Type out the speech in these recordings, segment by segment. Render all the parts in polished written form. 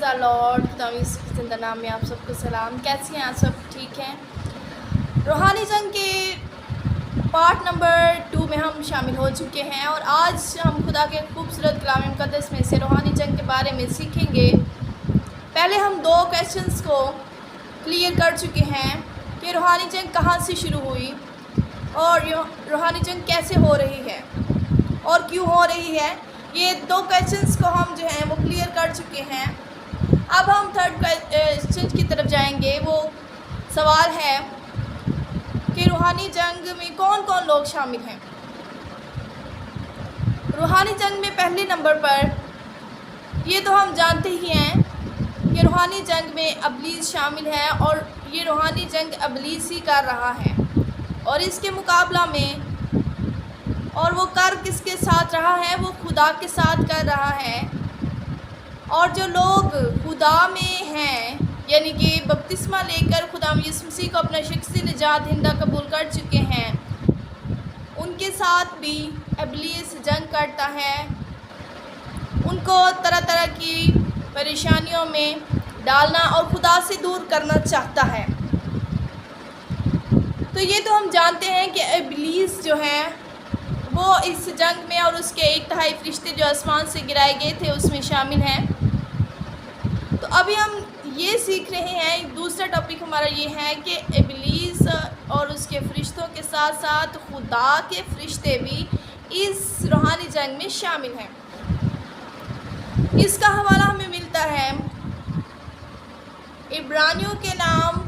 دا lord, خدا یسوع کے زندہ نام میں آپ سب کو سلام۔ کیسی ہیں آپ سب؟ ٹھیک ہیں؟ روحانی جنگ کے پارٹ نمبر 2 میں ہم شامل ہو چکے ہیں، اور آج ہم خدا کے خوبصورت کلام مقدس میں سے روحانی جنگ کے بارے میں سیکھیں گے۔ پہلے ہم 2 کویسچنز کو کلیئر کر چکے ہیں کہ روحانی جنگ کہاں سے شروع ہوئی اور روحانی جنگ کیسے ہو رہی ہے اور کیوں ہو رہی ہے۔ یہ 2 کویسچنز کو ہم جو ہیں وہ کلیئر کر چکے ہیں۔ اب ہم 3rd کویسچن کی طرف جائیں گے۔ وہ سوال ہے کہ روحانی جنگ میں کون کون لوگ شامل ہیں۔ روحانی جنگ میں پہلے نمبر پر یہ تو ہم جانتے ہی ہیں کہ روحانی جنگ میں ابلیس شامل ہے، اور یہ روحانی جنگ ابلیس ہی کر رہا ہے، اور اس کے مقابلہ میں اور وہ کر کس کے ساتھ رہا ہے؟ وہ خدا کے ساتھ کر رہا ہے۔ اور جو لوگ خدا میں ہیں، یعنی کہ بپتسمہ لے کر خدا یسوع مسیح کو اپنا شخصی نجات دہندہ قبول کر چکے ہیں، ان کے ساتھ بھی ابلیس جنگ کرتا ہے، ان کو طرح طرح کی پریشانیوں میں ڈالنا اور خدا سے دور کرنا چاہتا ہے۔ تو یہ تو ہم جانتے ہیں کہ ابلیس جو ہے وہ اس جنگ میں، اور اس کے 1/3 فرشتے جو آسمان سے گرائے گئے تھے اس میں شامل ہیں۔ تو ابھی ہم یہ سیکھ رہے ہیں، دوسرا ٹاپک ہمارا یہ ہے کہ ابلیس اور اس کے فرشتوں کے ساتھ ساتھ خدا کے فرشتے بھی اس روحانی جنگ میں شامل ہیں۔ اس کا حوالہ ہمیں ملتا ہے عبرانیوں کے نام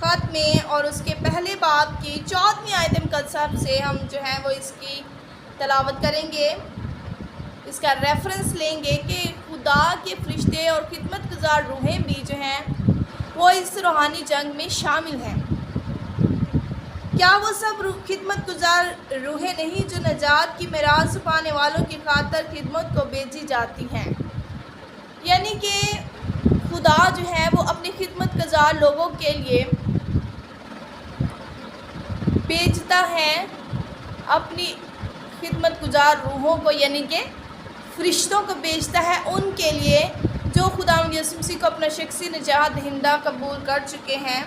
خط میں، اور اس کے پہلے باب کی 14ویں آیت مقدسہ سے ہم جو ہے وہ اس کی تلاوت کریں گے، اس کا ریفرنس لیں گے کہ خدا کے فرشتے اور خدمت گزار روحیں بھی جو ہیں وہ اس روحانی جنگ میں شامل ہیں۔ کیا وہ سب خدمت گزار روحیں نہیں جو نجات کی میراث پانے والوں کی خاطر خدمت کو بھیجی جاتی ہیں؟ یعنی کہ خدا جو ہے وہ اپنی خدمت گزار لوگوں کے لیے بھیجتا ہے اپنی خدمت گزار روحوں کو، یعنی کہ فرشتوں کو بھیجتا ہے ان کے لیے جو خدا یسوع مسیح کو اپنا شخصی نجات دہندہ قبول کر چکے ہیں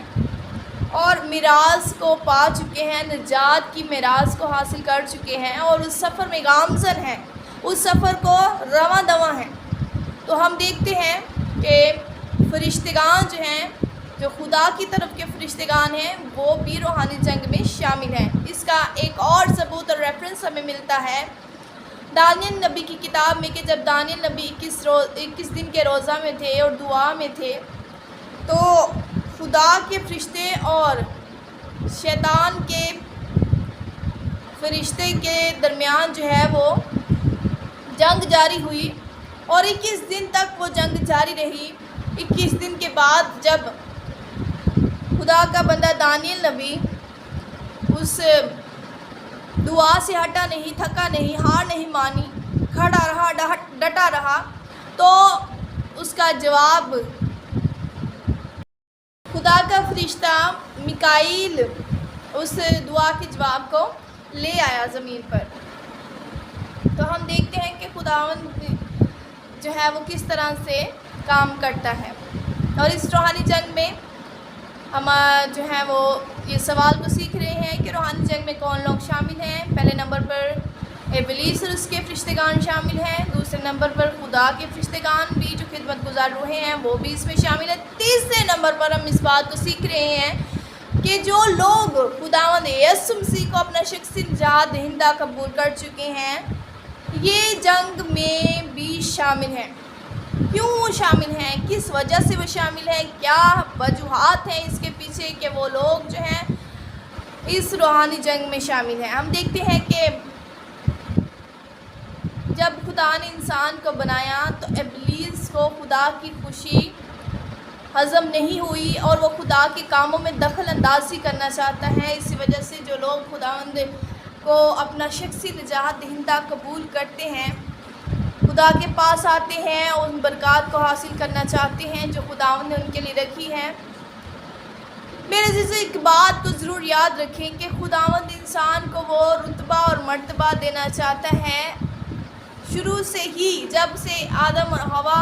اور میراث کو پا چکے ہیں، نجات کی میراث کو حاصل کر چکے ہیں، اور اس سفر میں گامزن ہیں، اس سفر کو رواں دواں ہیں۔ تو ہم دیکھتے ہیں کہ فرشتگان جو ہیں، جو خدا کی طرف کے فرشتگان ہیں، وہ بھی روحانی جنگ میں شامل ہیں۔ اس کا ایک اور ثبوت اور ریفرنس ہمیں ملتا ہے دانیل نبی کی کتاب میں، کہ جب دانیل نبی 21 دن کے روزہ میں تھے اور دعا میں تھے، تو خدا کے فرشتے اور شیطان کے فرشتے کے درمیان جو ہے وہ جنگ جاری ہوئی، اور 21 دن تک وہ جنگ جاری رہی۔ 21 دن کے بعد جب خدا کا بندہ دانیل نبی اس دعا سے ہٹا نہیں، تھکا نہیں، ہار نہیں مانی، کھڑا رہا، ڈٹا رہا، تو اس کا جواب خدا کا فرشتہ میکائیل اس دعا کے جواب کو لے آیا زمین پر۔ تو ہم دیکھتے ہیں کہ خداوند جو ہے وہ کس طرح سے کام کرتا ہے۔ اور اس روحانی جنگ میں ہم جو ہے وہ یہ سوال کو سیکھ رہے ہیں کہ روحانی جنگ میں کون لوگ شامل ہیں۔ پہلے نمبر پر ابلیس اور اس کے فرشتگان شامل ہیں، دوسرے نمبر پر خدا کے فرشتگان بھی جو خدمت گزار روحیں ہیں وہ بھی اس میں شامل ہیں، تیسرے نمبر پر ہم اس بات کو سیکھ رہے ہیں کہ جو لوگ خداوند یسوع مسیح کو اپنا شخصی نجات دہندہ قبول کر چکے ہیں، یہ جنگ میں بھی شامل ہیں۔ کیوں وہ شامل ہیں؟ کس وجہ سے وہ شامل ہیں؟ کیا وجوہات ہیں اس کے پیچھے کہ وہ لوگ جو ہیں اس روحانی جنگ میں شامل ہیں؟ ہم دیکھتے ہیں کہ جب خدا نے انسان کو بنایا تو ابلیس کو خدا کی خوشی ہضم نہیں ہوئی، اور وہ خدا کے کاموں میں دخل اندازی کرنا چاہتا ہے۔ اسی وجہ سے جو لوگ خداوند کو اپنا شخصی نجات دہندہ قبول کرتے ہیں، خدا کے پاس آتے ہیں اور ان برکات کو حاصل کرنا چاہتے ہیں جو خداوند نے ان کے لیے رکھی ہے۔ میرے عزیزو، ایک بات کو ضرور یاد رکھیں کہ خداوند انسان کو وہ رتبہ اور مرتبہ دینا چاہتا ہے شروع سے ہی، جب سے آدم اور حوا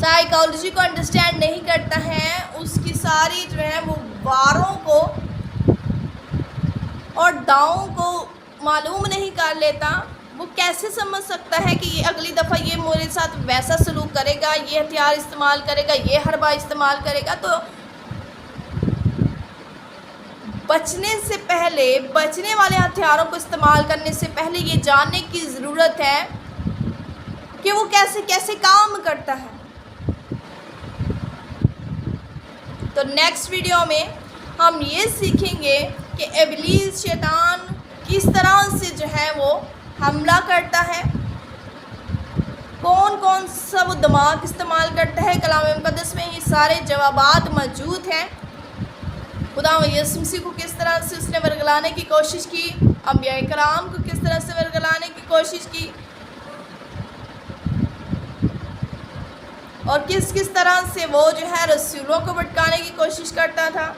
سائیکالوجی کو انڈرسٹینڈ نہیں کرتا ہے، اس کی ساری جو ہے وہ واروں کو اور داؤں کو معلوم نہیں کر لیتا، وہ کیسے سمجھ سکتا ہے کہ یہ اگلی دفعہ یہ میرے ساتھ ویسا سلوک کرے گا، یہ ہتھیار استعمال کرے گا، یہ حربہ استعمال کرے گا؟ تو بچنے سے پہلے، بچنے والے ہتھیاروں کو استعمال کرنے سے پہلے یہ جاننے کی ضرورت ہے کہ وہ کیسے کیسے کام کرتا ہے۔ تو نیکسٹ ویڈیو میں ہم یہ سیکھیں گے کہ ابلیس شیطان کس طرح سے جو ہے وہ حملہ کرتا ہے، کون کون سا وہ دماغ استعمال کرتا ہے۔ کلام مقدس میں یہ سارے جوابات موجود ہیں۔ خدا یسوع مسیح کو کس طرح سے اس نے ورگلانے کی کوشش کی، انبیاء کرام کو کس طرح سے ورگلانے کی کوشش کی، اور کس طرح سے وہ جو ہے رسولوں کو بھٹکانے کی کوشش کرتا تھا۔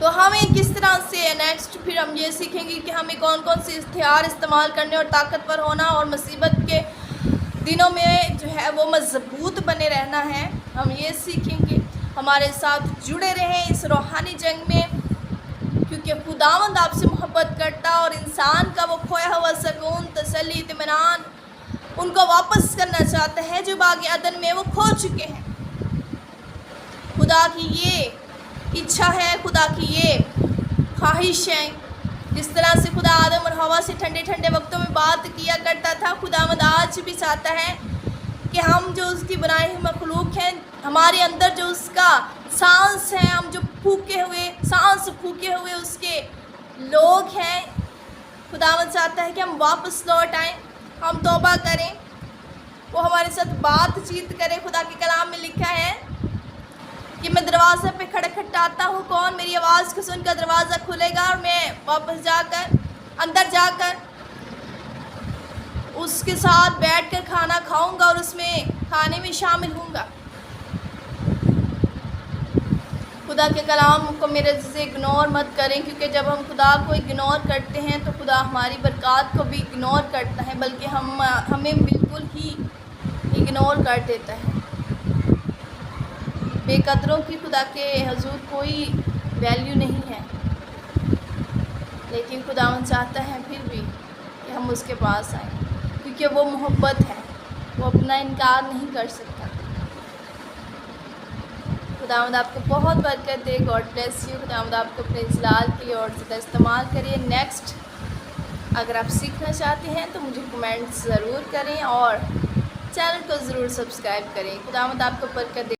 تو ہمیں کس طرح سے نیکسٹ پھر ہم یہ سیکھیں گے کہ ہمیں کون کون سے ہتھیار استعمال کرنے اور طاقتور ہونا اور مصیبت کے دنوں میں جو ہے وہ مضبوط بنے رہنا ہے، ہم یہ سیکھیں گے۔ ہمارے ساتھ جڑے رہیں اس روحانی جنگ میں، کیونکہ خداوند آپ سے محبت کرتا اور انسان کا وہ کھویا ہوا سکون، تسلی، اطمینان ان کو واپس کرنا چاہتا ہے جو باغ عدن میں وہ کھو چکے ہیں۔ خدا کی یہ اچھا ہے، خدا کی یہ خواہش ہے۔ جس طرح سے خدا آدم اور ہوا سے ٹھنڈے ٹھنڈے وقتوں میں بات کیا کرتا تھا، خداوند آج بھی چاہتا ہے کہ ہم جو اس کی بنائی ہوئی مخلوق ہیں، ہمارے اندر جو اس کا سانس ہے، ہم جو سانس پھونکے ہوئے اس کے لوگ ہیں، خداوند چاہتا ہے کہ ہم واپس لوٹ آئیں، ہم توبہ کریں، وہ ہمارے ساتھ بات چیت کرے۔ خدا کے کلام میں لکھا ہے کہ میں دروازے پہ کھٹکھٹاتا ہوں، کون میری آواز کو سن کر دروازہ کھلے گا اور میں واپس اندر جا کر اس کے ساتھ بیٹھ کر کھانا کھاؤں گا اور اس میں کھانے میں شامل ہوں گا۔ خدا کے کلام کو میرے سے اگنور مت کریں، کیونکہ جب ہم خدا کو اگنور کرتے ہیں تو خدا ہماری برکات کو بھی اگنور کرتا ہے، بلکہ ہمیں بالکل ہی اگنور کر دیتا ہے۔ بے قدروں کی خدا کے حضور کوئی ویلیو نہیں ہے، لیکن خداوند چاہتا ہے پھر بھی کہ ہم اس کے پاس آئیں، کیونکہ وہ محبت ہے، وہ اپنا انکار نہیں کر سکتا۔ خداوند آپ کو بہت برکت دے، گاڈ بلیس یو۔ خداوند آپ کو اپنے جلال کے لیے اور زیادہ استعمال کریے۔ نیکسٹ اگر آپ سیکھنا چاہتے ہیں تو مجھے کمنٹس ضرور کریں اور چینل کو ضرور سبسکرائب کریں۔ خداوند آپ کو برکت دے۔